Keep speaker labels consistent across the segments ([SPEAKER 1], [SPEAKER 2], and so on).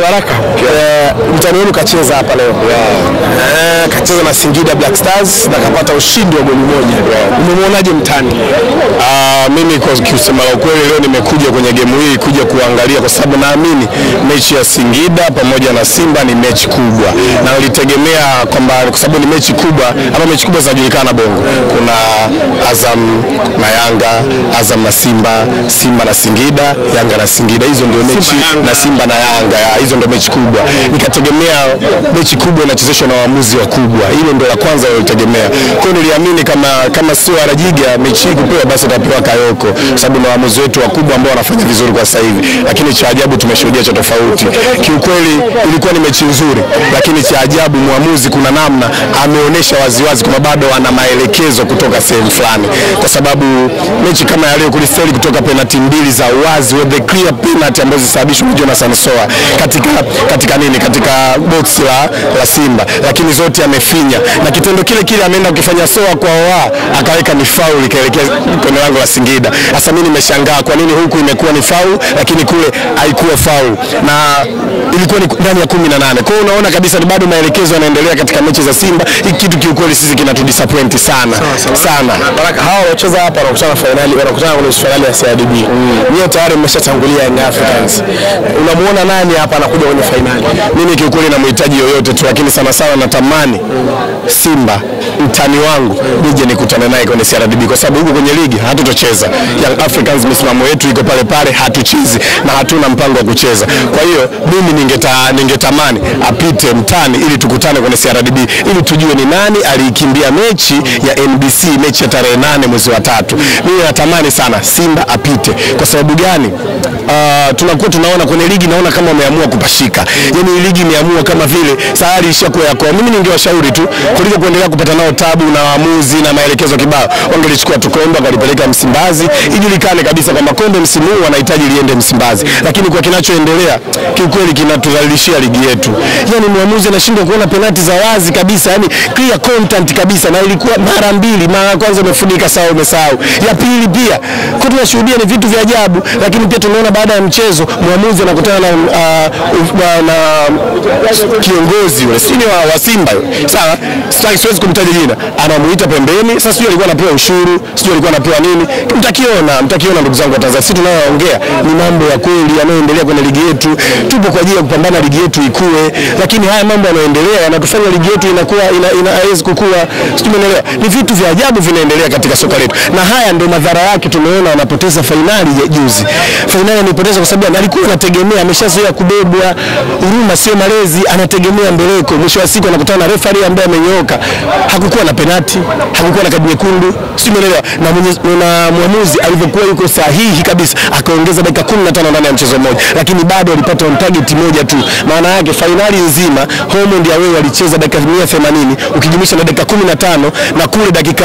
[SPEAKER 1] Baraka, mtani wenu kacheza hapa leo. Kacheza na Singida Black Stars na kapata ushindi wa goli moja. Umemwonaje mtani?
[SPEAKER 2] Mimi kwa kusema la ukweli leo nimekuja kwenye game hii kuja kuangalia kwa sababu naamini mechi ya Singida pamoja na Simba ni mechi kubwa. Na nilitegemea kwamba kwa sababu ni mechi kubwa, ama mechi kubwa zinajulikana Bongo. Kuna Azam na Yanga, Azam na Simba, Simba na Singida, Yanga na Singida. Hizo ndio mechi na Simba na Yanga. Hizo ndio mechi kubwa. Nikategemea mechi kubwa inachezeshwa na waamuzi wakubwa. Hilo ndio la kwanza nilitegemea. Kwa hiyo niliamini kama sio Arajiga mechi hii kupewa basi atapewa Kayoko, sababu na waamuzi wetu wakubwa ambao wanafanya vizuri kwa sasa hivi. Lakini cha ajabu tumeshuhudia cha tofauti. Kiukweli ilikuwa ni mechi nzuri, lakini cha ajabu muamuzi kuna namna ameonyesha waziwazi kwamba bado ana maelekezo kutoka sehemu fulani. Kwa sababu mechi kama ya leo kulistahili kutoka penalty mbili za wazi, with the clear penalty ambazo zisababishwa na Jonathan Soa katika box la Simba, lakini zote amefinya, na kitendo kile ameenda kukifanya Soa kwa akaweka ni foul ikaelekea kwenye lango la Singida. Sasa mimi nimeshangaa kwa nini huku imekuwa ni foul lakini kule haikuwa foul, na ilikuwa ni ndani ya 18. Kwa hiyo unaona kabisa ni bado maelekezo yanaendelea katika mechi za Simba. Hiki kitu kiukweli sisi kinatudisappoint sana.
[SPEAKER 1] Baraka, hawa wacheza hapa wanakutana finali, wanakutana kwenye finali ya CRDB. Nyie tayari mmeshatangulia Young Africans. Unamuona nani hapa anakuja kwenye finali?
[SPEAKER 2] Mimi kiukweli namhitaji yoyote tu, lakini sana natamani Simba mtani wangu nije nikutane naye kwenye CRDB, kwa sababu huko kwenye ligi hatutocheza. Young Africans misimamo yetu iko pale hatuchezi na hatuna mpango wa kucheza. Kwa hiyo mimi ningetamani apite mtani ili tukutane kwenye CRDB ili tujue ni nani alikimbia mechi ya NBC, mechi ya tarehe 8 mwezi wa 3. Mimi natamani sana Simba apite. Kwa sababu gani? Tunakuwa tunaona kwenye ligi, naona kama wameamua kupashika. Yaani ligi imeamua kama vile sayari ishakuwa yako. Mimi ningewashauri tu kuliko kuendelea kupata nao tabu na waamuzi na maelekezo kibao, wangelichukua tukombe walipeleka Msimbazi, ijulikane kabisa kwamba kombe msimu huu wanahitaji liende Msimbazi. Lakini kwa kinachoendelea kiukweli kinatudhalilishia ligi yetu. Yaani muamuzi anashindwa kuona penalti za wazi kabisa, yani clear content kabisa, na ilikuwa mara mbili. Mara ya kwanza umefunika sawa, umesahau. Ya pili pia kwa tunashuhudia ni vitu vya ajabu, lakini pia tumeona baada ya mchezo muamuzi anakutana na kiongozi yule sini wa Simba. Sawa, siwezi kumtaja jina. Anamuita pembeni. Sasa sio alikuwa anapewa ushuru, sio alikuwa anapewa nini. Mtakiona ndugu zangu wa Tanzania. Sisi tunayoongea ni mambo ya kweli yanayoendelea kwenye ligi yetu. Tupo kwa ajili ya kupambana ligi yetu ikue, lakini haya mambo yanayoendelea yanatufanya ligi yetu inakuwa haiwezi kukua. Simeelewa. Ni vitu vya ajabu vinaendelea katika soka letu. Na haya ndio madhara yake. Tumeona wanapoteza finali ya juzi. Finali amepoteza kwa sababu alikuwa anategemea, ameshazoea kubebwa. Huruma sio malezi, anategemea mbeleko. Mwisho wa siku anakutana na referee ambaye amenyooka. Hakukuwa na penalti, hakukuwa na kadi nyekundu. Simeelewa. Na muamuzi alivyokuwa yuko sahihi kabisa, akaongeza dakika 15 ndani ya mchezo mmoja, lakini bado alipata on target moja tu. Maana yake finali nzima home and away walicheza dakika 180, ukijumlisha na dakika 15 na kule dakika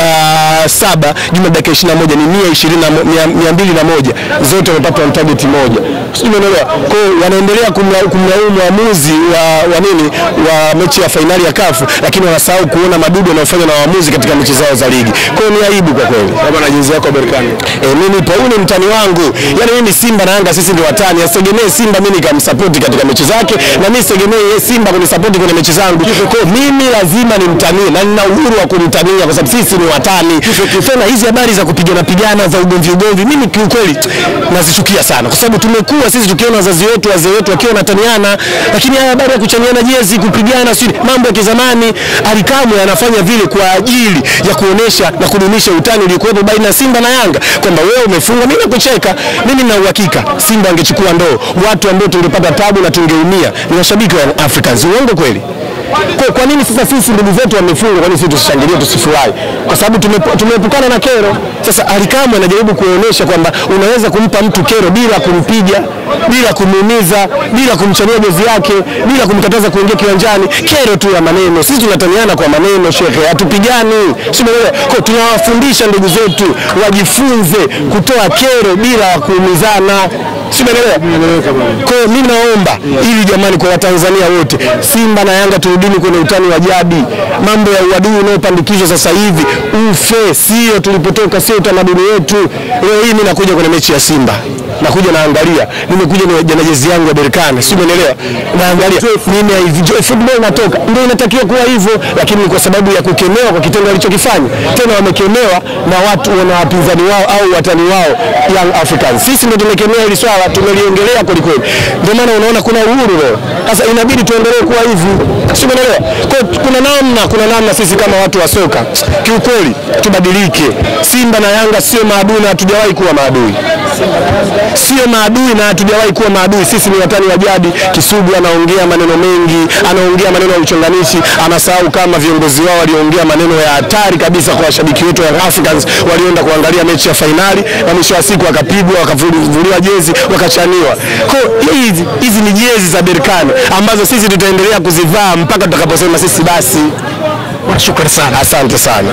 [SPEAKER 2] 7 jumla dakika 21 ni 201, zote wamepata on target moja. Simeelewa. Kwa hiyo wanaendelea kumlaumu muamuzi wa mechi ya finali ya CAF, lakini wanasahau kuona madudu yanayofanywa na waamuzi katika mechi zao za ligi. Kwa hiyo ni aibu kwa kweli.
[SPEAKER 1] Kama na jinsi yako Berkane.
[SPEAKER 2] Mimi Pauni mtani wangu. Yaani mimi Simba na Yanga sisi ndio watani. Asitegemee Simba mimi nikamsupport katika mechi zake, na mimi sitegemee Simba kunisupport kwenye mechi zangu. Kwa mimi lazima nimtanie na nina uhuru wa kumtania kwa sababu sisi ni watani. Tena hizi habari za kupigana za ugomvi mimi kiukweli nazichukia sana, kwa sababu tumekuwa sisi tukiona wazazi wetu, wazee wetu wakiwa wanataniana, lakini haya habari ya kuchaniana jezi, kupigana sio mambo ya kizamani. Alikamwe anafanya vile kwa ajili ya kuonesha na kudumisha utani uliokuwepo baina ya Simba na Yanga, kwamba wewe umefunga mimi nakucheka. Mimi nina uhakika Simba angechukua ndoo, watu ambao tungepata tabu na tungeumia ni washabiki wa Africans. Uongo kweli? Kwa nini sasa sisi ndugu zetu wamefunga, kwa nini sisi tusishangilie, tusifurahi? Kwa sababu tumeepukana na kero. Sasa Alikamwe anajaribu kuonyesha kwamba unaweza kumpa mtu kero bila kumpiga, bila kumuumiza, bila kumchania jezi yake, bila kumkataza kuingia kiwanjani. Kero tu ya maneno. Sisi tunataniana kwa maneno, shehe, hatupigani. Simeelewa. Kwa tunawafundisha ndugu zetu wajifunze kutoa kero bila kuumizana. Simeelewa. Kwa mimi naomba ili jamani, kwa Watanzania wote, Simba na Yanga turudini kwenye utani wa jadi. Mambo ya uadui unaopandikizwa sasa hivi ufe, sio tulipotoka, sio utamaduni wetu. Leo hii mimi nakuja kwenye mechi ya Simba. nakuja naangalia, nimekuja na jezi yangu ya Berkane, si umeelewa? Naangalia mimi enjoy football, natoka. Ndio inatakiwa kuwa hivyo, lakini kwa sababu ya kukemewa kwa kitendo alichokifanya, tena wamekemewa na watu na wapinzani wao au watani wao Young Africans. Sisi ndio tumekemea hili swala, tumeliongelea kweli kweli. Ndio maana unaona kuna uhuru leo. Sasa inabidi tuendelee kuwa hivi, si umeelewa? Kwa kuna namna sisi kama watu wa soka kiukweli tubadilike. Simba na Yanga sio maadui na hatujawahi kuwa maadui. Sio maadui na hatujawahi kuwa maadui. Sisi ni watani wa jadi. Kisugu anaongea maneno mengi, anaongea maneno ya uchonganishi, anasahau kama viongozi wao waliongea maneno ya hatari kabisa kwa washabiki wetu wa Africans walienda kuangalia mechi ya fainali na mwisho wa siku wakapigwa, wakavuliwa jezi, wakachaniwa. Kwa hizi ni jezi za Berkane ambazo sisi tutaendelea kuzivaa mpaka tutakaposema sisi basi.
[SPEAKER 1] Shukrani sana.
[SPEAKER 2] Asante sana.